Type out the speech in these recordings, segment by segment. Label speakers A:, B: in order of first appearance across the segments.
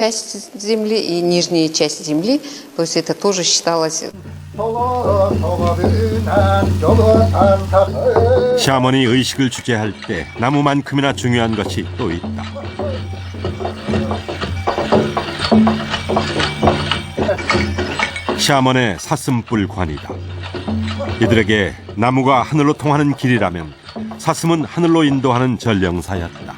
A: Часть земли и нижняя часть земли, то есть это тоже считалось.
B: 샤먼이 의식을 주재할 때 나무만큼이나 중요한 것이 또 있다. 샤먼의 사슴뿔관이다. 이들에게 나무가 하늘로 통하는 길이라면 사슴은 하늘로 인도하는 전령사였다.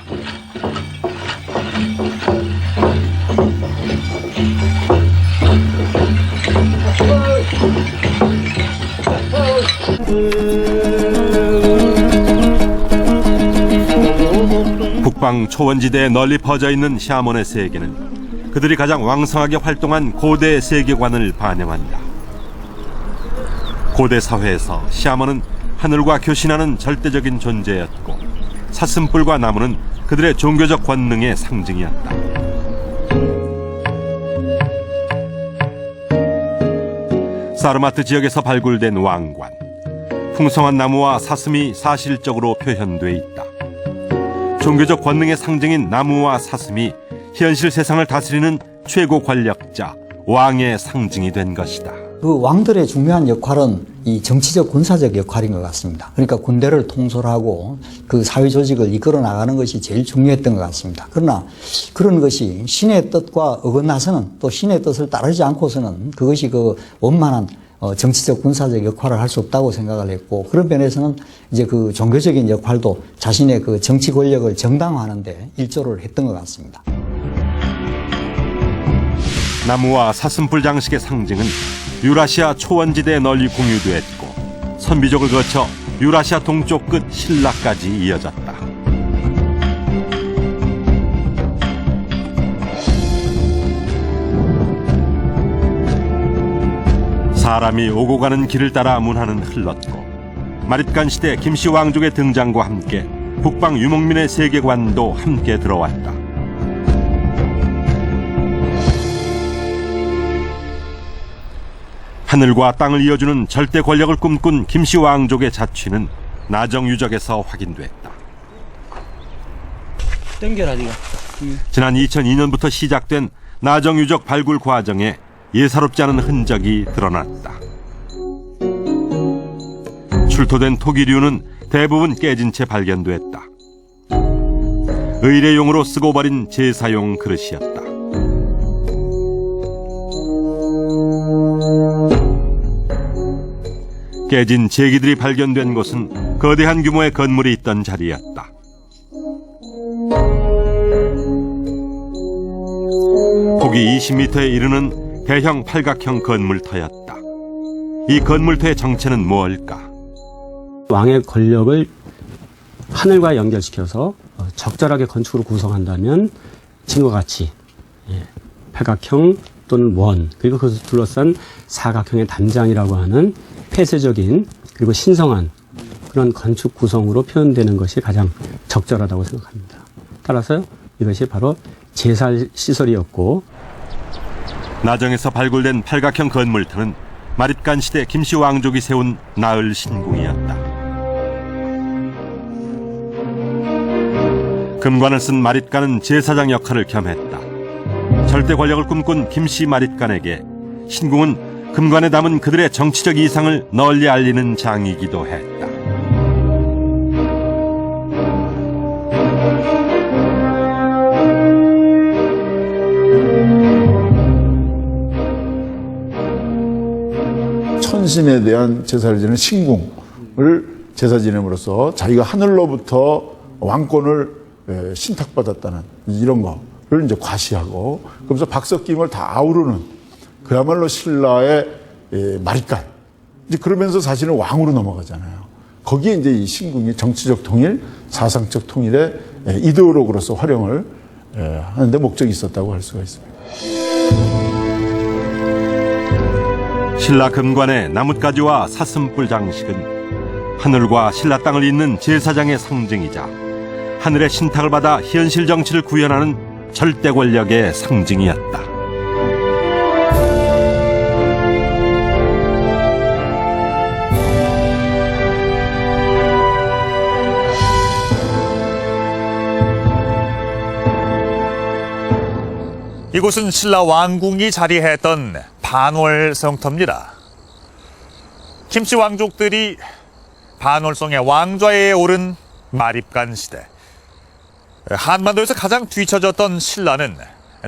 B: 북방 초원지대에 널리 퍼져 있는 샤먼의 세계는 그들이 가장 왕성하게 활동한 고대 세계관을 반영한다. 고대 사회에서 샤먼은 하늘과 교신하는 절대적인 존재였고 사슴뿔과 나무는 그들의 종교적 권능의 상징이었다. 사르마트 지역에서 발굴된 왕관. 풍성한 나무와 사슴이 사실적으로 표현돼 있다. 종교적 권능의 상징인 나무와 사슴이 현실 세상을 다스리는 최고 권력자, 왕의 상징이 된 것이다.
C: 그 왕들의 중요한 역할은 이 정치적 군사적 역할인 것 같습니다. 그러니까 군대를 통솔하고 그 사회 조직을 이끌어 나가는 것이 제일 중요했던 것 같습니다. 그러나 그런 것이 신의 뜻과 어긋나서는 또 신의 뜻을 따르지 않고서는 그것이 그 원만한 정치적 군사적 역할을 할 수 없다고 생각을 했고, 그런 면에서는 이제 그 종교적인 역할도 자신의 그 정치 권력을 정당화하는 데 일조를 했던 것 같습니다.
B: 나무와 사슴뿔 장식의 상징은 유라시아 초원지대에 널리 공유됐고 선비족을 거쳐 유라시아 동쪽 끝 신라까지 이어졌다. 사람이 오고 가는 길을 따라 문화는 흘렀고 마릿간 시대 김씨 왕족의 등장과 함께 북방 유목민의 세계관도 함께 들어왔다. 하늘과 땅을 이어주는 절대 권력을 꿈꾼 김씨 왕족의 자취는 나정유적에서 확인됐다.
D: 땡겨라 네가.
B: 지난 2002년부터 시작된 나정유적 발굴 과정에 예사롭지 않은 흔적이 드러났다. 출토된 토기류는 대부분 깨진 채 발견됐다. 의례용으로 쓰고 버린 제사용 그릇이었다. 깨진 제기들이 발견된 곳은 거대한 규모의 건물이 있던 자리였다. 폭이 20m에 이르는 대형 팔각형 건물터였다. 이 건물터의 정체는 무엇일까?
D: 왕의 권력을 하늘과 연결시켜서 적절하게 건축으로 구성한다면 지금과 같이 팔각형 또는 원, 그리고 그것을 둘러싼 사각형의 담장이라고 하는 폐쇄적인 그리고 신성한 그런 건축 구성으로 표현되는 것이 가장 적절하다고 생각합니다. 따라서 이것이 바로 제사 시설이었고,
B: 나정에서 발굴된 팔각형 건물터는 마릿간 시대 김씨 왕족이 세운 나을 신궁이었다. 금관을 쓴 마릿간은 제사장 역할을 겸했다. 절대 권력을 꿈꾼 김씨 마릿간에게 신궁은 금관에 담은 그들의 정치적 이상을 널리 알리는 장이기도 했다.
E: 천신에 대한 제사를 지내는 신궁을 제사 지냄으로써 자기가 하늘로부터 왕권을 신탁받았다는 이런 거를 이제 과시하고, 그러면서 박석김을 다 아우르는 그야말로 신라의 마릿간. 이제 그러면서 사실은 왕으로 넘어가잖아요. 거기에 이제 이 신궁이 정치적 통일, 사상적 통일의 이데올로그로서 활용을 하는데 목적이 있었다고 할 수가 있습니다.
B: 신라 금관의 나뭇가지와 사슴뿔 장식은 하늘과 신라 땅을 잇는 제사장의 상징이자 하늘의 신탁을 받아 현실 정치를 구현하는 절대 권력의 상징이었다.
F: 이곳은 신라 왕궁이 자리했던 반월성터입니다. 김씨 왕족들이 반월성의 왕좌에 오른 마립간 시대, 한반도에서 가장 뒤처졌던 신라는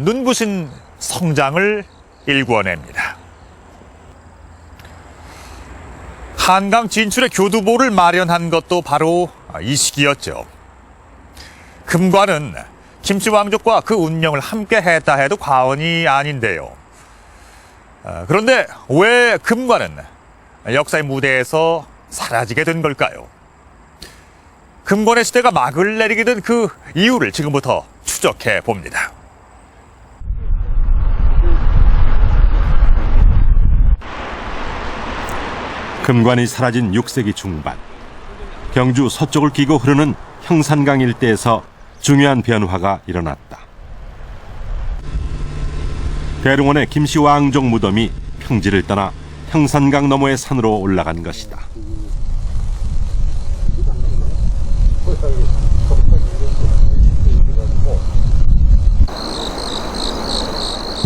F: 눈부신 성장을 일궈냅니다. 한강 진출의 교두보를 마련한 것도 바로 이 시기였죠. 금관은 김씨 왕족과 그 운명을 함께 했다 해도 과언이 아닌데요. 그런데 왜 금관은 역사의 무대에서 사라지게 된 걸까요? 금관의 시대가 막을 내리게 된 그 이유를 지금부터 추적해 봅니다.
B: 금관이 사라진 6세기 중반, 경주 서쪽을 끼고 흐르는 형산강 일대에서 중요한 변화가 일어났다. 대릉원의 김씨 왕족 무덤이 평지를 떠나 형산강 너머의 산으로 올라간 것이다.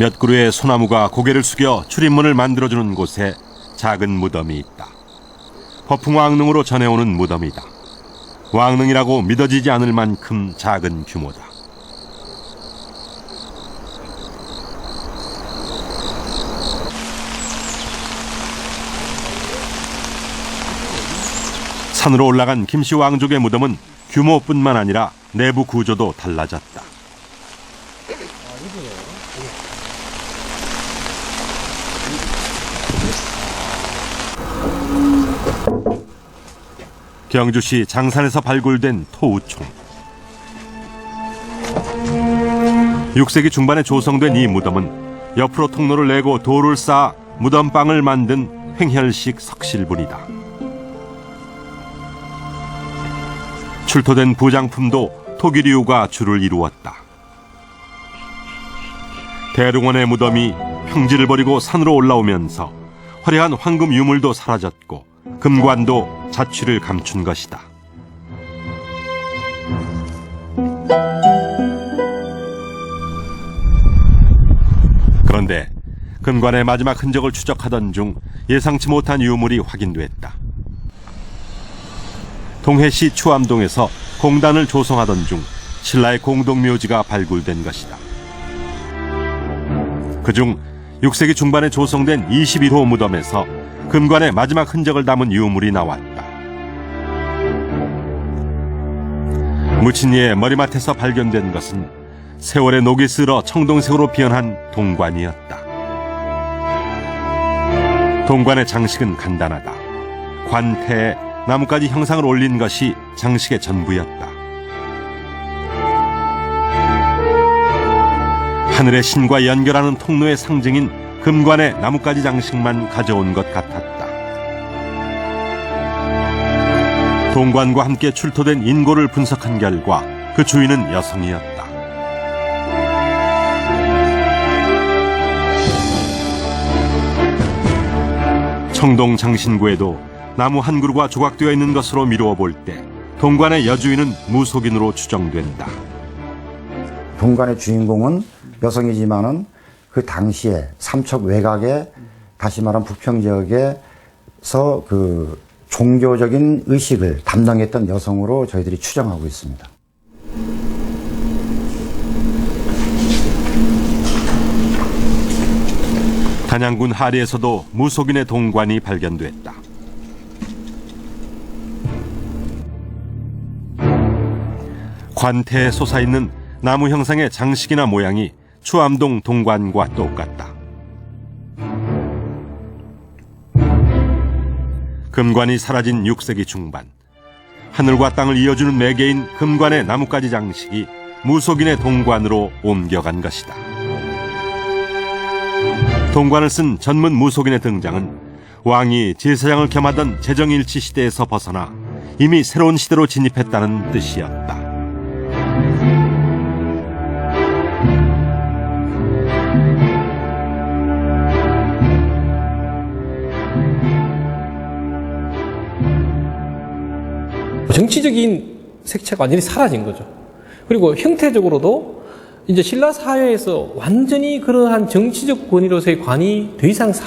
B: 몇 그루의 소나무가 고개를 숙여 출입문을 만들어주는 곳에 작은 무덤이 있다. 허풍왕릉으로 전해오는 무덤이다. 왕릉이라고 믿어지지 않을 만큼 작은 규모다. 산으로 올라간 김씨 왕족의 무덤은 규모뿐만 아니라 내부 구조도 달라졌다. 경주시 장산에서 발굴된 토우총. 6세기 중반에 조성된 이 무덤은 옆으로 통로를 내고 돌을 쌓아 무덤방을 만든 횡혈식 석실분이다. 출토된 부장품도 토기류가 주를 이루었다. 대릉원의 무덤이 평지를 버리고 산으로 올라오면서 화려한 황금 유물도 사라졌고 금관도 자취를 감춘 것이다. 그런데 금관의 마지막 흔적을 추적하던 중 예상치 못한 유물이 확인됐다. 동해시 추암동에서 공단을 조성하던 중 신라의 공동묘지가 발굴된 것이다. 그중 6세기 중반에 조성된 21호 무덤에서 금관의 마지막 흔적을 담은 유물이 나왔다. 무친이의 머리맡에서 발견된 것은 세월의 녹이 쓸어 청동색으로 변한 동관이었다. 동관의 장식은 간단하다. 관태에 나뭇가지 형상을 올린 것이 장식의 전부였다. 하늘의 신과 연결하는 통로의 상징인 금관의 나뭇가지 장식만 가져온 것 같았다. 동관과 함께 출토된 인고를 분석한 결과 그 주인은 여성이었다. 청동 장신구에도 나무 한 그루가 조각되어 있는 것으로 미루어 볼 때 동관의 여주인은 무속인으로 추정된다.
G: 동관의 주인공은 여성이지만은 그 당시에 삼척 외곽에 다시 말하면 부평 지역에서 그 종교적인 의식을 담당했던 여성으로 저희들이 추정하고 있습니다.
B: 단양군 하리에서도 무속인의 동관이 발견됐다. 관태에 솟아있는 나무 형상의 장식이나 모양이 추암동 동관과 똑같다. 금관이 사라진 6세기 중반, 하늘과 땅을 이어주는 매개인 금관의 나뭇가지 장식이 무속인의 동관으로 옮겨간 것이다. 동관을 쓴 전문 무속인의 등장은 왕이 제사장을 겸하던 재정일치 시대에서 벗어나 이미 새로운 시대로 진입했다는 뜻이었다.
H: 정치적인 색채가 완전히 사라진 거죠. 그리고 형태적으로도 이제 신라 사회에서 완전히 그러한 정치적 권위로서의 관이 더 이상